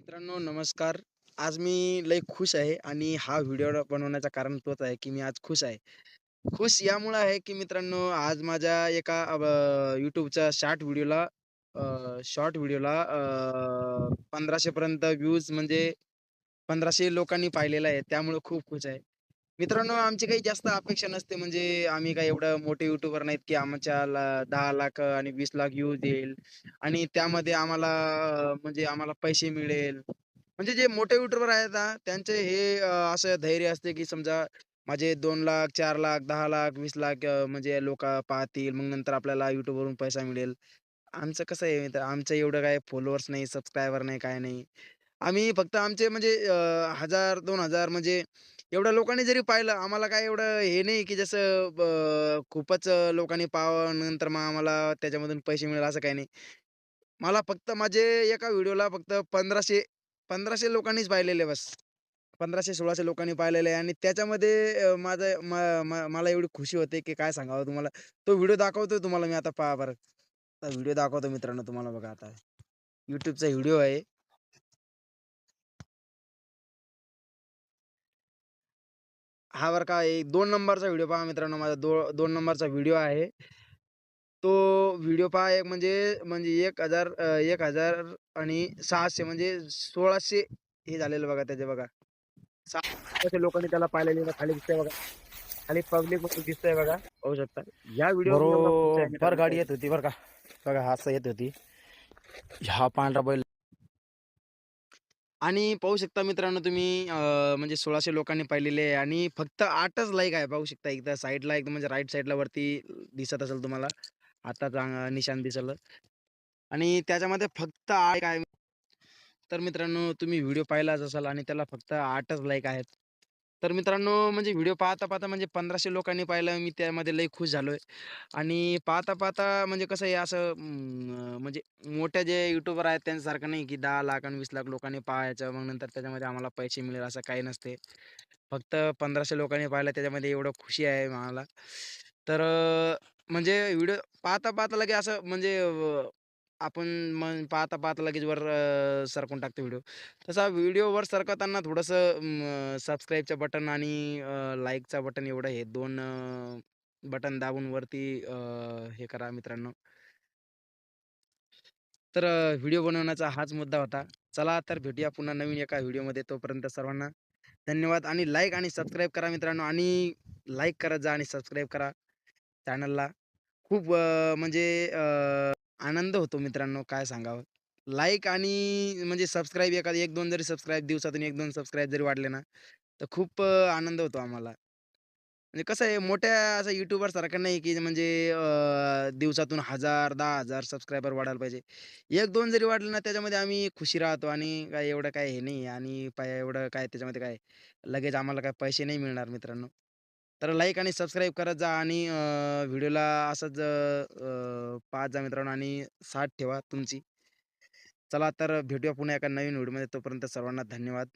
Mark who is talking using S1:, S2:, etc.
S1: मित्रांनो नमस्कार. आज मी लय खुश आहे आणि हा व्हिडिओ बनवण्याचं कारण तोच आहे, की मी आज खुश आहे. खुश यामुळे आहे, की मित्रांनो आज माझ्या एका YouTubeच्या शॉर्ट व्हिडिओला 1500 पर्यंत व्ह्यूज म्हणजे 1500 लोकांनी पाहिलेलं आहे. त्यामुळे खूप खुश आहे. मित्रांनो आमची काही जास्त अपेक्षा नसते म्हणजे आम्ही काही एवढं मोठे यूट्यूबर नाहीत, की आमच्याला 10 लाख आणि 20 लाख व्ह्यूज येईल आणि त्यामध्ये आम्हाला म्हणजे आम्हाला पैसे मिळेल. म्हणजे जे मोठे यूट्यूबर आहेत ना, त्यांचे हे असं धैर्य असते, की समजा माझे 2,00,000, 4,00,000, 10,00,000, 20,00,000 म्हणजे लोकं पाहतील. मग नंतर आपल्याला YouTubeवरून पैसा मिळेल. आमचं कसं आहे मित्र, आमचं एवढं काही फॉलोअर्स नाही, सबस्क्रायबर नाही, काय नाही. आम्ही फक्त आमचे म्हणजे 1000, 2,000 म्हणजे एवढ्या लोकांनी जरी पाहिलं, आम्हाला काय एवढं हे नाही, की जसं खूपच लोकांनी पाहावं नंतर मग आम्हाला त्याच्यामधून पैसे मिळेल असं काही नाही. मला फक्त माझे एका व्हिडिओला फक्त 1500 लोकांनीच पाहिलेले बस. 1500-1600 लोकांनी पाहिलेलं आहे आणि त्याच्यामध्ये माझं म म मला एवढी खुशी होते, की काय सांगावं तुम्हाला. तो व्हिडिओ दाखवतोय तुम्हाला मी आता पहा बरं. व्हिडिओ दाखवतो मित्रांनो तुम्हाला बघा आता. YouTubeचा व्हिडिओ आहे. हा बरं का एक 2 नंबरचा व्हिडिओ पहा मित्रांनो माझा 2 नंबरचा व्हिडिओ आहे. तो व्हिडिओ पहा एक म्हणजे 1000 आणि 600 म्हणजे 1600 हे झालेलं बघा त्याचे बघा. 600 लोकांनी त्याला पाहिलेलं आहे. खाली दिसतंय बघा. खाली पब्लिक म्हणून दिसतंय बघा. पाहू शकता. या व्हिडिओवर मी एवढा खुश आहे
S2: बरोबर
S1: मित्रांनो
S2: गाडी
S1: काय
S2: येत होती बरं का. बघा हा असं येत होती. हा पांढरा बैल
S1: आणि पाहू शकता मित्रांनो तुम्ही म्हणजे 1600 लोकांनी पाहिलेले आहे आणि फक्त 8च लाईक आहे. पाहू शकता एकदा साइडला एकदम म्हणजे राइट साइडला वरती दिसत असेल तुम्हाला. हाताचा निशाण दिसेल आणि त्याच्यामध्ये फक्त 8 आहे. तर मित्रांनो तुम्ही व्हिडिओ पाहिलाच असाल आणि त्याला फक्त 8च लाईक आहेत. तर मित्रांनो म्हणजे व्हिडिओ पाहता-पाहता म्हणजे 1500 लोकांनी पाहिलं. मी त्यामध्ये लई खुश झालोय आणि पाहता-पाहता म्हणजे कसं आहे असं म्हणजे मोठ्या जे यूट्यूबर आहेत त्यांच्यासारखं नाही, की 10 लाख आणि 20 लाख लोकांनी पाहायचं. मग नंतर त्याच्यामध्ये आम्हाला पैसे मिळेल असं काही नसते. फक्त 1500 लोकांनी पाहिलं त्याच्यामध्ये एवढं खुशी आहे मला. तर म्हणजे व्हिडिओ पाहता-पाहता लगे असं म्हणजे आपण मग पाहता-पाहता लगेच वर सरकून टाकतो व्हिडिओ. तसा व्हिडिओ वर सरकवताना थोडंसं सबस्क्राईबचं बटन आणि लाईकचा बटन एवढं हे 2 बटन दाबून वरती हे करा मित्रांनो. तर व्हिडिओ बनवण्याचा हाच मुद्दा होता. चला तर भेटूया पुन्हा नवीन एका व्हिडिओमध्ये. तोपर्यंत सर्वांना धन्यवाद आणि लाईक आणि सबस्क्राईब करा मित्रांनो आणि लाईक करत जा आणि सबस्क्राईब करा चॅनलला. खूप म्हणजे आनंद होतो मित्रांनो काय सांगावं. लाईक आणि म्हणजे सबस्क्राईब एखादी 1-2 जरी सबस्क्राईब दिवसातून 1-2 सबस्क्राईब जरी वाढले ना, तर खूप आनंद होतो आम्हाला. म्हणजे कसं आहे मोठ्या असं यूट्यूबरसारखं नाही, की म्हणजे दिवसातून 1000, 10,000 सबस्क्रायबर वाढायला पाहिजे. 1-2 जरी वाढले ना त्याच्यामध्ये आम्ही खुशी राहतो आणि काय एवढं काय हे नाही आणि एवढं काय त्याच्यामध्ये काय लगेच आम्हाला काय पैसे नाही मिळणार मित्रांनो. तर लाईक आणि सबस्क्राईब करत जा आणि व्हिडिओला असंच पाहत जा मित्रांनो आणि साथ ठेवा तुमची. चला तर भेटूया पुन्हा एका नवीन व्हिडिओमध्ये. तोपर्यंत सर्वांना धन्यवाद.